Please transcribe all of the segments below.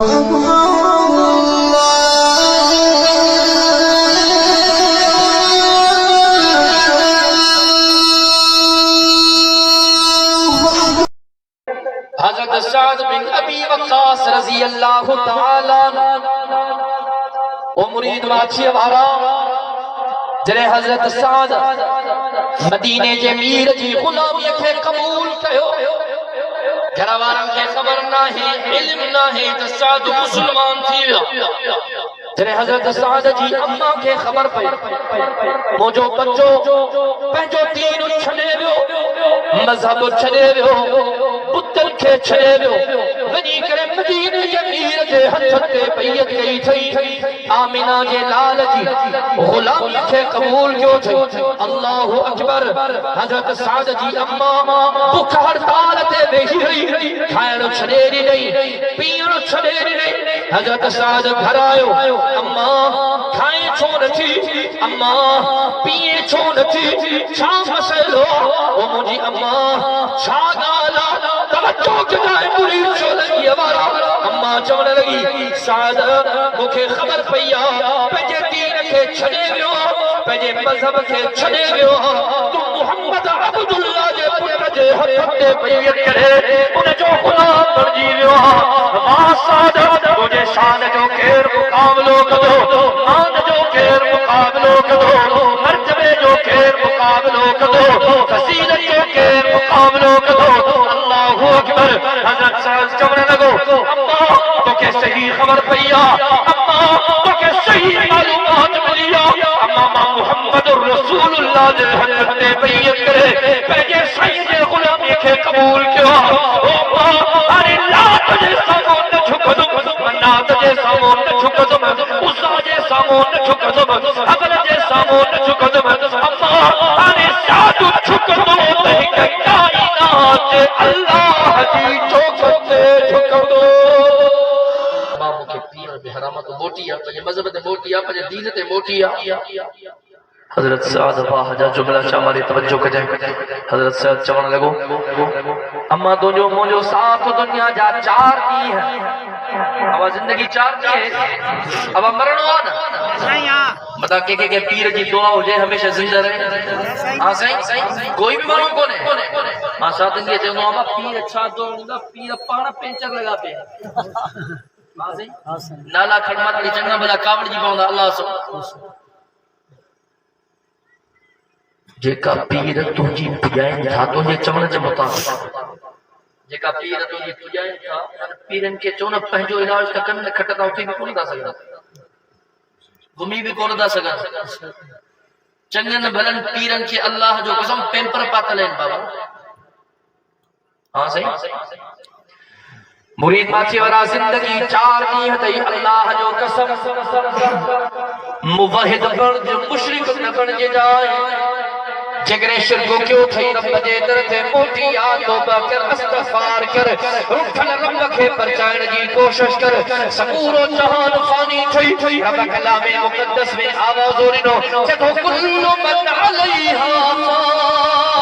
حضرت سعد بن ابی وقاص رضی اللہ تعالی او مرید واچی وارا جڑے حضرت سعد مدینے جے میر جی غلامی کے قبول کیو گھر والن کے خبر نہ ہے علم نہ ہے تے سعد مسلمان تھی جڑے حضرت سعد جی اما کے خبر پئی موجو بچو پنجو دین چھڑے ویو مذہب چھڑے ویو بتل کے چھڑے ویو وجی کرے مدینے جے میر جے ہتھ تے بیعت کئی تھی آمینہ جے لال جی غلام کے قبول کیو تھی اللہ اکبر حضرت سعد جی اما بھوک ہڑتال تے بیٹھی رہی کھائن چھڑے نہیں پین چھڑے نہیں حضرت سعد گھر آئو اما کھائیں چھو نتھی اما پیئے چھو نتھی چھا مسئلو او مجھے اما چھا گالا توجہ کدائے مرید چھو لگی ہمارا اما چون لگی سعد مکھے خبر پیا پجے دین کے چھڑے ویو پجے مذہب کے چھڑے ویو تو محمد عبداللہ جے پتر جے ہتے بیعت کرے ان جو غلام بن جی ویو ماں سعد مجھے شان جو کیر مقابلو کدو مان جو کیر مقابلو کدو مرتبے جو کیر مقابلو کدو فضیلت جو کیر مقابلو کدو اللہ اکبر حضرت سعد چمنے لگو اما تو کہ صحیح خبر پیا اما تو کہ صحیح معلومات ملیا اما محمد رسول اللہ جے حضرت نے بیعت کرے پہجے سید غلامی کے قبول کیا ارے لا تجھے سامون نہ چھک دم منا تجھے سامون نہ چھک دم عزا جے سامون نہ چھک دم حبل جے سامون نہ چھک دم اما ارے سعد چھک دو تہک کائنات اللہ جی چوکتے چھک دو بابو کے پیر بے حرامت موٹی ہے پجے مذہب تے موٹی ہے پجے دین تے موٹی ہے حضرت سعد واہ جا جملہ شاماری توجہ کجائے حضرت سعد چون لگو اما تو جو مجھو ساتھ دنیا جا چار دی ہے اب زندگی چار دی ہے اب مرنو آنا بتا کہ پیر جی دعا ہو جائے ہمیشہ زندہ رہے ہاں صحیح کوئی بھی مرنو کونے ماں ساتھ اندیے چاہوں آبا پیر اچھا دعا ہوں گا پیر پانا پینچر لگا پہ ہاں صحیح نالا کھڑمات لی چنگا بلا کابڑ جی پاؤں اللہ سو جے کا پیر تجھی پجائیں تھا تو یہ چمن جے بتا جے کا پیر تجھی پجائیں تھا پیرن کے چونا پہنجو علاج کا کن کھٹتا ہوتی بھی کون دا سکتا گمی بھی کون دا سکتا چنگن بھلن پیرن کے اللہ جو قسم پیمپر پاتا لین بابا ہاں صحیح مرید ماچی ورا زندگی چار دی ہے اللہ جو قسم موحد بن جو مشرک نہ بن جائے جگرے شرکو کیوں تھئی رب دے در تے موٹی یاد توبہ کر استغفار کر رکھن رب کے پرچائن جی کوشش کر سکور و جہان فانی تھئی رب کلام مقدس میں آواز ورنو جدو کل من علیہا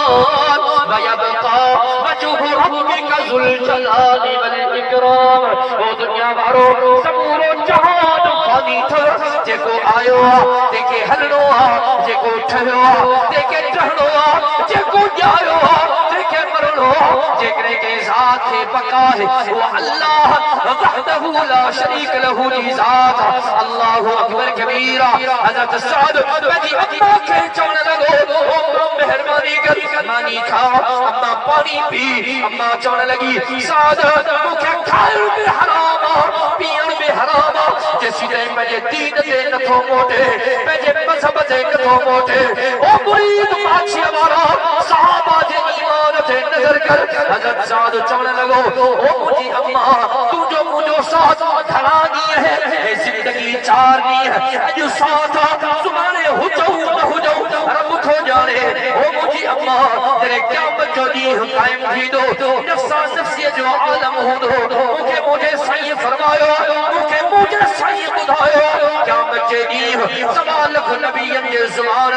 فان ویبقا وجہ ربک ذو الجلال والاکرام او دنیا بارو سکور و جہان فانی تھا جے کو آئیو جے کے ہلنو جے کو ٹھہرو جے کے جے کو جائو جے کے مرنو جے کے ذات ہے بقا ہے وہ اللہ وحدہ لا شریک لہو جی ذات اللہ اکبر کبیرہ حضرت سعد بدی اما کے چون لگو مہربانی کر مانی کھا اما پانی پی اما چون لگی سعد مکھے کھائر بے حرام پیان بے حرام جیسی دے پجے دین دے نتھو موٹے پجے مذہب دے نتھو موٹے او مرید پاچھی ہمارا صحابہ جے ایمان تے نظر کر حضرت سعد چون لگو او مجھے اما تو جو مجھو ساتھ دھڑا دی ہے زندگی چار دی ہے جو ساتھ سمانے ہو جاؤ رب کھو جانے او مجھے اما تیرے قیامت جو دی قائم تھی دو نفسا نفسی جو عالم ہو دو مجھے سائیں فرمایا مجھے سائیں بدھایا قیامت بچے نہیں سوال نبی کے زبان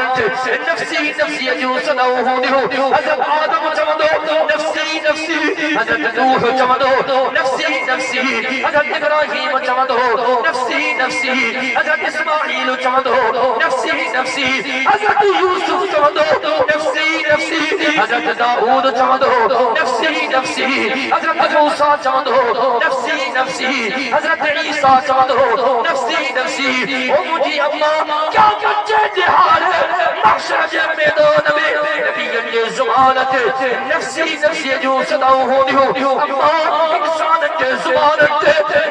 نفسی نفسی جو سنو ہو حضرت آدم چمدو نفسی نفسی حضرت نوح چمدو نفسی نفسی حضرت ابراہیم چمدو نفسی نفسی حضرت اسماعیل چمدو نفسی نفسی حضرت یوسف چمدو نفسی نفسی حضرت داؤد چمدو نفسی نفسی حضرت موسیٰ چمدو نفسی نفسی حضرت عیسیٰ چمدو نفسی نفسی او مجھے اللہ کیا بچے جہار ہے محشر جب میدان میں نبی کے زبانت نفسی نفسی جو صداؤ ہونی ہو اللہ انسان کے زبانت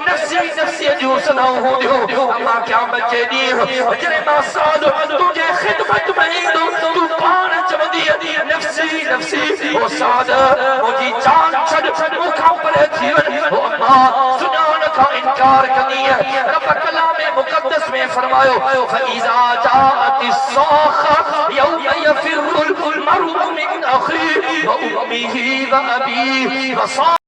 نفسی نفسی جو صداؤ ہونی ہو اللہ کیا بچے دی جنہیں ماساد تجھے خدمت میں تو پان چمدی نفسی نفسی او ساد مجھے جان چھڑ مکھا پر جیون او اللہ سنان کا انکار کرنی ہے رب کلام مقدس میں فرماؤ فَإِذَا جَاءَتِ الصَّاخَّةُ يَوْمَ يَفِرُّ الْمَرْءُ مِنْ أَخِيهِ وَأُمِّهِ وَأَبِيهِ